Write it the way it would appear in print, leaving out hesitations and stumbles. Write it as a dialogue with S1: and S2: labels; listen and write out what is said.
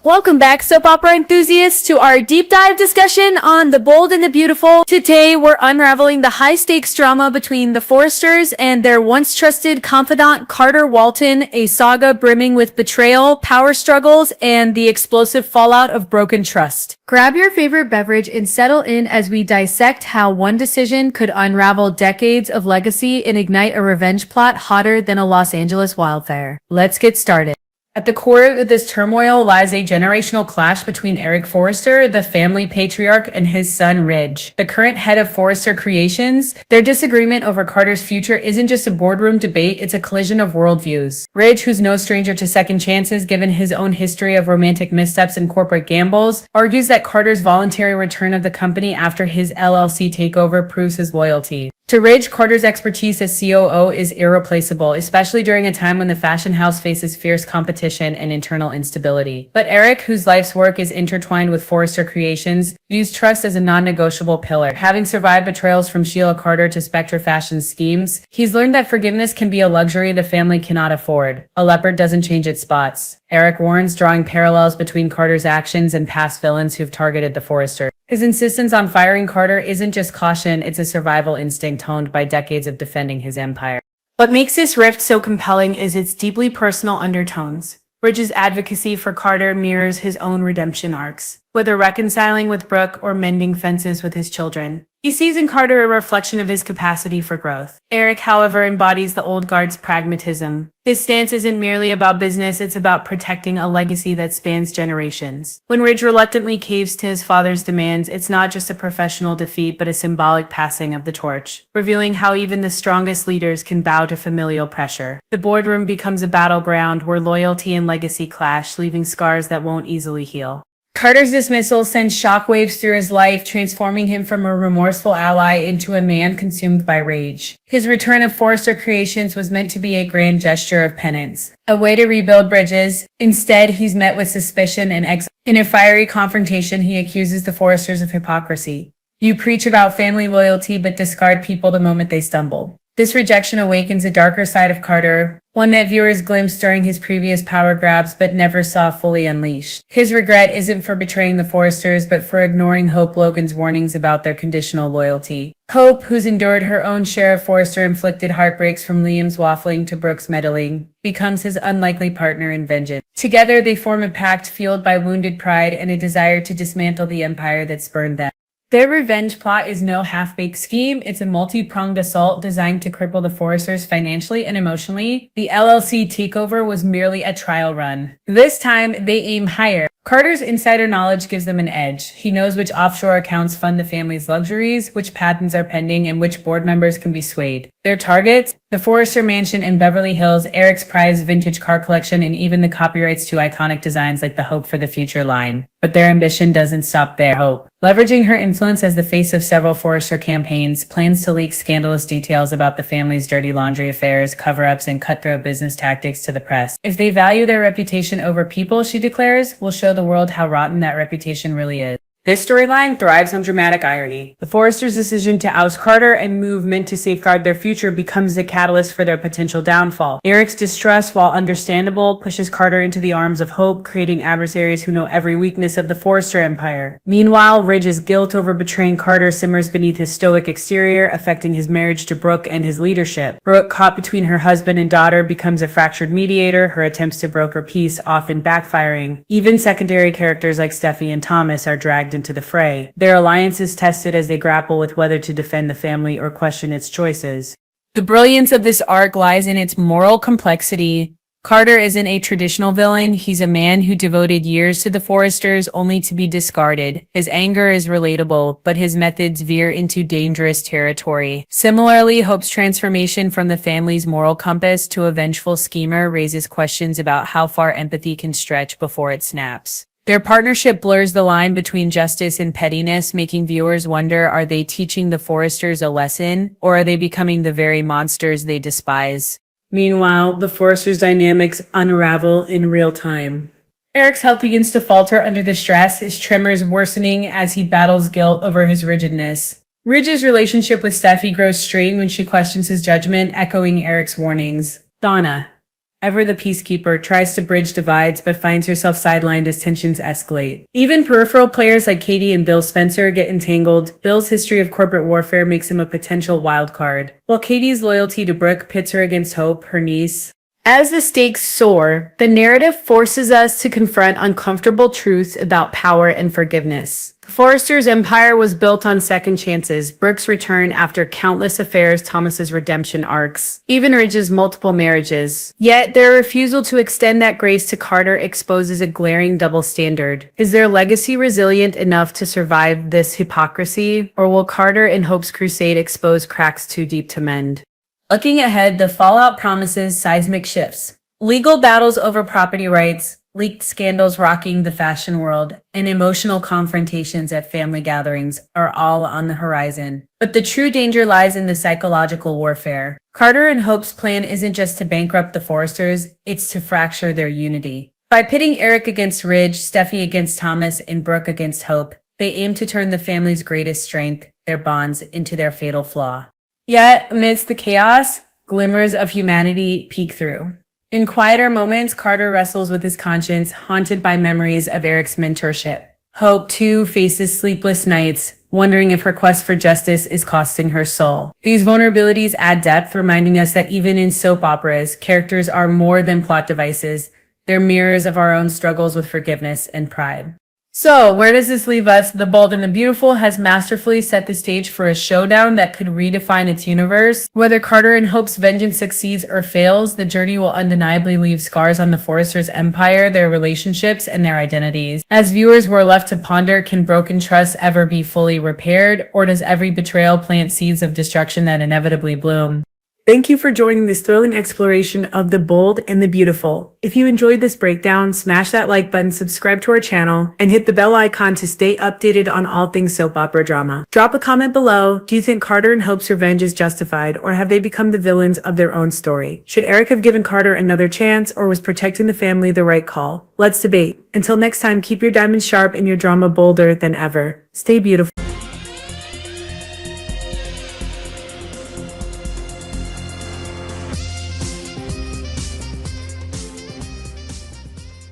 S1: Welcome back, soap opera enthusiasts, to our deep dive discussion on The Bold and the Beautiful. Today, we're unraveling the high-stakes drama between the Forresters and their once-trusted confidant, Carter Walton, a saga brimming with betrayal, power struggles, and the explosive fallout of broken trust. Grab your favorite beverage and settle in as we dissect how one decision could unravel decades of legacy and ignite a revenge plot hotter than a Los Angeles wildfire. Let's get started. At the core of this turmoil lies a generational clash between Eric Forrester, the family patriarch, and his son Ridge, the current head of Forrester Creations. Their disagreement over Carter's future isn't just a boardroom debate, it's a collision of worldviews. Ridge, who's no stranger to second chances given his own history of romantic missteps and corporate gambles, argues that Carter's voluntary return of the company after his LLC takeover proves his loyalty. To Ridge, Carter's expertise as COO is irreplaceable, especially during a time when the fashion house faces fierce competition and internal instability. But Eric, whose life's work is intertwined with Forrester Creations, views trust as a non-negotiable pillar. Having survived betrayals from Sheila Carter to Spectre Fashion's schemes, he's learned that forgiveness can be a luxury the family cannot afford. A leopard doesn't change its spots. Eric warns, drawing parallels between Carter's actions and past villains who've targeted the Forrester. His insistence on firing Carter isn't just caution, it's a survival instinct honed by decades of defending his empire. What makes this rift so compelling is its deeply personal undertones. Ridge's advocacy for Carter mirrors his own redemption arcs, whether reconciling with Brooke or mending fences with his children. He sees in Carter a reflection of his capacity for growth. Eric, however, embodies the old guard's pragmatism. His stance isn't merely about business, it's about protecting a legacy that spans generations. When Ridge reluctantly caves to his father's demands, it's not just a professional defeat, but a symbolic passing of the torch, revealing how even the strongest leaders can bow to familial pressure. The boardroom becomes a battleground where loyalty and legacy clash, leaving scars that won't easily heal. Carter's dismissal sends shockwaves through his life, transforming him from a remorseful ally into a man consumed by rage. His return of Forrester Creations was meant to be a grand gesture of penance, a way to rebuild bridges. Instead, he's met with suspicion and exile. In a fiery confrontation, he accuses the Forresters of hypocrisy. "You preach about family loyalty but discard people the moment they stumble." This rejection awakens a darker side of Carter, one that viewers glimpsed during his previous power grabs but never saw fully unleashed. His regret isn't for betraying the Forresters, but for ignoring Hope Logan's warnings about their conditional loyalty. Hope, who's endured her own share of Forrester-inflicted heartbreaks from Liam's waffling to Brooke's meddling, becomes his unlikely partner in vengeance. Together, they form a pact fueled by wounded pride and a desire to dismantle the empire that spurned them. Their revenge plot is no half-baked scheme, it's a multi-pronged assault designed to cripple the Forresters financially and emotionally. The LLC takeover was merely a trial run. This time, they aim higher. Carter's insider knowledge gives them an edge. He knows which offshore accounts fund the family's luxuries, which patents are pending, and which board members can be swayed. Their targets? The Forrester Mansion in Beverly Hills, Eric's prized vintage car collection, and even the copyrights to iconic designs like the Hope for the Future line. But their ambition doesn't stop there. Hope, leveraging her influence as the face of several Forrester campaigns, plans to leak scandalous details about the family's dirty laundry affairs, cover-ups, and cutthroat business tactics to the press. If they value their reputation over people, she declares, we'll show the world how rotten that reputation really is. This storyline thrives on dramatic irony. The Forresters' decision to oust Carter and move meant to safeguard their future becomes the catalyst for their potential downfall. Eric's distrust, while understandable, pushes Carter into the arms of Hope, creating adversaries who know every weakness of the Forrester empire. Meanwhile, Ridge's guilt over betraying Carter simmers beneath his stoic exterior, affecting his marriage to Brooke and his leadership. Brooke, caught between her husband and daughter, becomes a fractured mediator, her attempts to broker peace often backfiring. Even secondary characters like Steffi and Thomas are dragged into the fray. Their alliance is tested as they grapple with whether to defend the family or question its choices. The brilliance of this arc lies in its moral complexity. Carter isn't a traditional villain, he's a man who devoted years to the Forresters only to be discarded. His anger is relatable, but his methods veer into dangerous territory. Similarly, Hope's transformation from the family's moral compass to a vengeful schemer raises questions about how far empathy can stretch before it snaps. Their partnership blurs the line between justice and pettiness, making viewers wonder, are they teaching the Forresters a lesson, or are they becoming the very monsters they despise? Meanwhile, the Forresters' dynamics unravel in real time. Eric's health begins to falter under the stress, his tremors worsening as he battles guilt over his rigidness. Ridge's relationship with Steffi grows strained when she questions his judgment, echoing Eric's warnings. Donna. ever the peacekeeper, tries to bridge divides but finds herself sidelined as tensions escalate. Even peripheral players like Katie and Bill Spencer get entangled. Bill's history of corporate warfare makes him a potential wild card, while Katie's loyalty to Brooke pits her against Hope, her niece. As the stakes soar, the narrative forces us to confront uncomfortable truths about power and forgiveness. Forrester's empire was built on second chances, Brooke's return after countless affairs, Thomas's redemption arcs, even Ridge's multiple marriages. Yet, their refusal to extend that grace to Carter exposes a glaring double standard. Is their legacy resilient enough to survive this hypocrisy, or will Carter and Hope's crusade expose cracks too deep to mend? Looking ahead, the fallout promises seismic shifts. Legal battles over property rights, leaked scandals rocking the fashion world, and emotional confrontations at family gatherings are all on the horizon. But the true danger lies in the psychological warfare. Carter and Hope's plan isn't just to bankrupt the Forresters, it's to fracture their unity. By pitting Eric against Ridge, Steffi against Thomas, and Brooke against Hope, they aim to turn the family's greatest strength, their bonds, into their fatal flaw. Yet, amidst the chaos, glimmers of humanity peek through. In quieter moments, Carter wrestles with his conscience, haunted by memories of Eric's mentorship. Hope, too, faces sleepless nights, wondering if her quest for justice is costing her soul. These vulnerabilities add depth, reminding us that even in soap operas, characters are more than plot devices. They're mirrors of our own struggles with forgiveness and pride. So, where does this leave us? The Bold and the Beautiful has masterfully set the stage for a showdown that could redefine its universe. Whether Carter and Hope's vengeance succeeds or fails, the journey will undeniably leave scars on the Forresters' empire, their relationships, and their identities. As viewers, we're left to ponder, can broken trust ever be fully repaired, or does every betrayal plant seeds of destruction that inevitably bloom? Thank you for joining this thrilling exploration of the bold and the beautiful. If you enjoyed this breakdown, smash that like button, subscribe to our channel, and hit the bell icon to stay updated on all things soap opera drama. Drop a comment below. Do you think Carter and Hope's revenge is justified, or have they become the villains of their own story? Should Eric have given Carter another chance, or was protecting the family the right call? Let's debate. Until next time, keep your diamonds sharp and your drama bolder than ever. Stay beautiful.